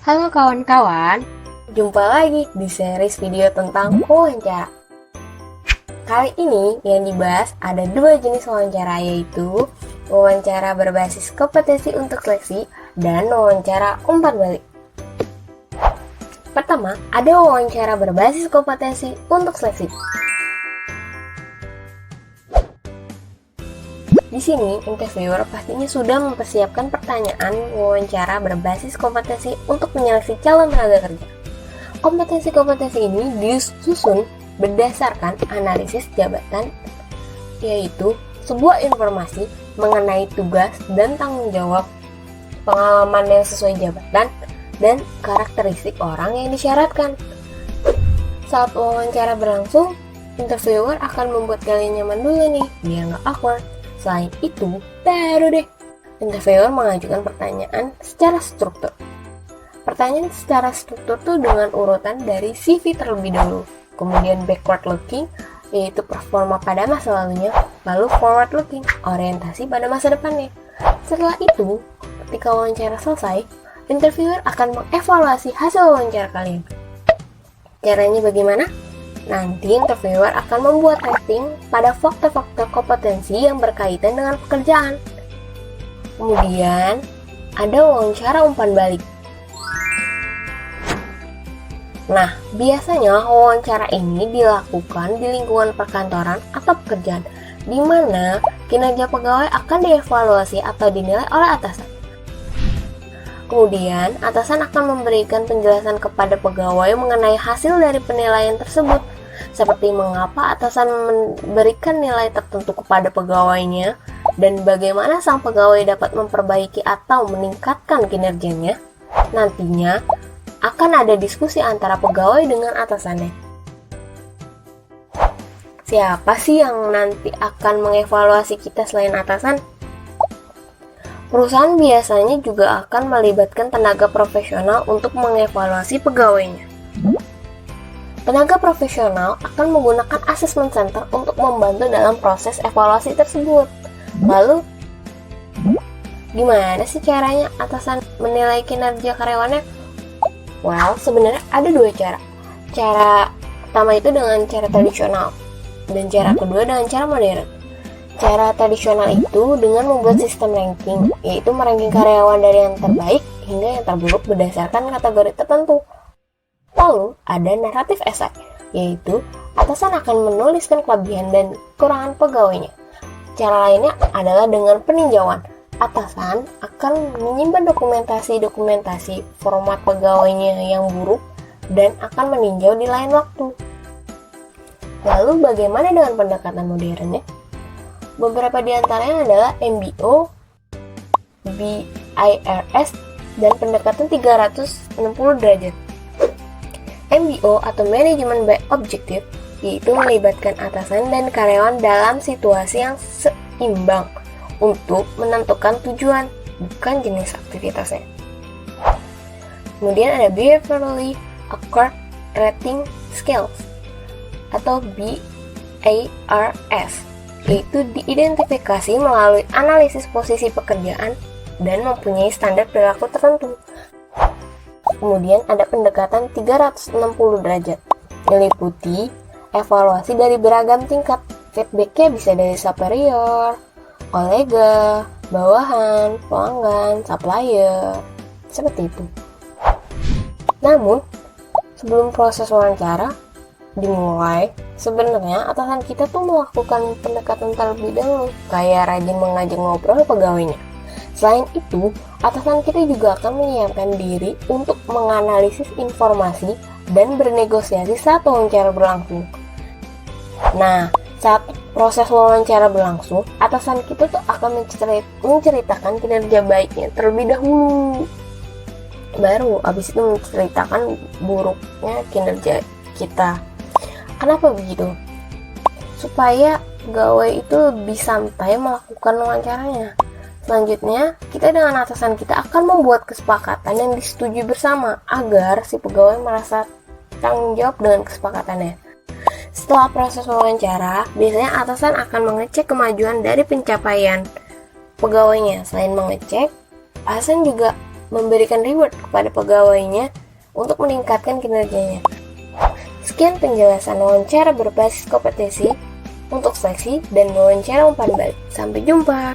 Halo kawan-kawan, jumpa lagi di series video tentang wawancara. Kali ini yang dibahas ada dua jenis wawancara, yaitu wawancara berbasis kompetensi untuk seleksi dan wawancara umpan balik. Pertama, ada wawancara berbasis kompetensi untuk seleksi. Di sini, interviewer pastinya sudah mempersiapkan pertanyaan wawancara berbasis kompetensi untuk menyeleksi calon tenaga kerja. Kompetensi-kompetensi ini disusun berdasarkan analisis jabatan, yaitu sebuah informasi mengenai tugas dan tanggung jawab, pengalaman yang sesuai jabatan, dan karakteristik orang yang disyaratkan. Saat wawancara berlangsung, interviewer akan membuat kalian nyaman dulu nih, biar nggak awkward. Selain itu, baru deh interviewer mengajukan pertanyaan secara struktur. Pertanyaan secara struktur tuh dengan urutan dari CV terlebih dahulu, kemudian backward looking, yaitu performa pada masa lalunya, lalu forward looking, orientasi pada masa depannya. Setelah itu, ketika wawancara selesai, interviewer akan mengevaluasi hasil wawancara kalian. Caranya bagaimana? Nanti interviewer akan membuat rating pada faktor-faktor kompetensi yang berkaitan dengan pekerjaan. Kemudian, ada wawancara umpan balik. Nah, biasanya wawancara ini dilakukan di lingkungan perkantoran atau pekerjaan, di mana kinerja pegawai akan dievaluasi atau dinilai oleh atasan. Kemudian, atasan akan memberikan penjelasan kepada pegawai mengenai hasil dari penilaian tersebut, seperti mengapa atasan memberikan nilai tertentu kepada pegawainya dan bagaimana sang pegawai dapat memperbaiki atau meningkatkan kinerjanya. Nantinya akan ada diskusi antara pegawai dengan atasannya. Siapa sih yang nanti akan mengevaluasi kita selain atasan? Perusahaan biasanya juga akan melibatkan tenaga profesional untuk mengevaluasi pegawainya. Tenaga profesional akan menggunakan assessment center untuk membantu dalam proses evaluasi tersebut. Lalu, gimana sih caranya atasan menilai kinerja karyawannya? Well, sebenarnya ada dua cara. Cara pertama itu dengan cara tradisional, dan cara kedua dengan cara modern. Cara tradisional itu dengan membuat sistem ranking, yaitu meranking karyawan dari yang terbaik hingga yang terburuk berdasarkan kategori tertentu. Lalu ada naratif esai, yaitu atasan akan menuliskan kelebihan dan kekurangan pegawainya. Cara lainnya adalah dengan peninjauan. Atasan akan menyimpan dokumentasi format pegawainya yang buruk dan akan meninjau di lain waktu. Lalu bagaimana dengan pendekatan modernnya? Beberapa di antaranya adalah MBO, BIRS, dan pendekatan 360 derajat. MBO atau Management by Objective, yaitu melibatkan atasan dan karyawan dalam situasi yang seimbang untuk menentukan tujuan, bukan jenis aktivitasnya. Kemudian ada Behaviorally Accord Rating Scales atau BARS, yaitu diidentifikasi melalui analisis posisi pekerjaan dan mempunyai standar perilaku tertentu. Kemudian ada pendekatan 360 derajat, meliputi evaluasi dari beragam tingkat. Feedbacknya bisa dari superior, kolega, bawahan, pelanggan, supplier, seperti itu. Namun, sebelum proses wawancara dimulai, sebenarnya atasan kita tuh melakukan pendekatan terlebih dahulu, kayak rajin mengajak ngobrol pegawainya. Selain itu, atasan kita juga akan menyiapkan diri untuk menganalisis informasi dan bernegosiasi saat wawancara berlangsung. Nah, saat proses wawancara berlangsung, atasan kita tuh akan menceritakan kinerja baiknya terlebih dahulu. Baru abis itu menceritakan buruknya kinerja kita. Kenapa begitu? Supaya pegawai itu lebih santai melakukan wawancaranya. Selanjutnya, kita dengan atasan kita akan membuat kesepakatan yang disetujui bersama agar si pegawai merasa tanggung jawab dengan kesepakatannya. Setelah proses wawancara, biasanya atasan akan mengecek kemajuan dari pencapaian pegawainya. Selain mengecek, atasan juga memberikan reward kepada pegawainya untuk meningkatkan kinerjanya. Sekian penjelasan wawancara berbasis kompetensi untuk seleksi dan wawancara umpan balik. Sampai jumpa.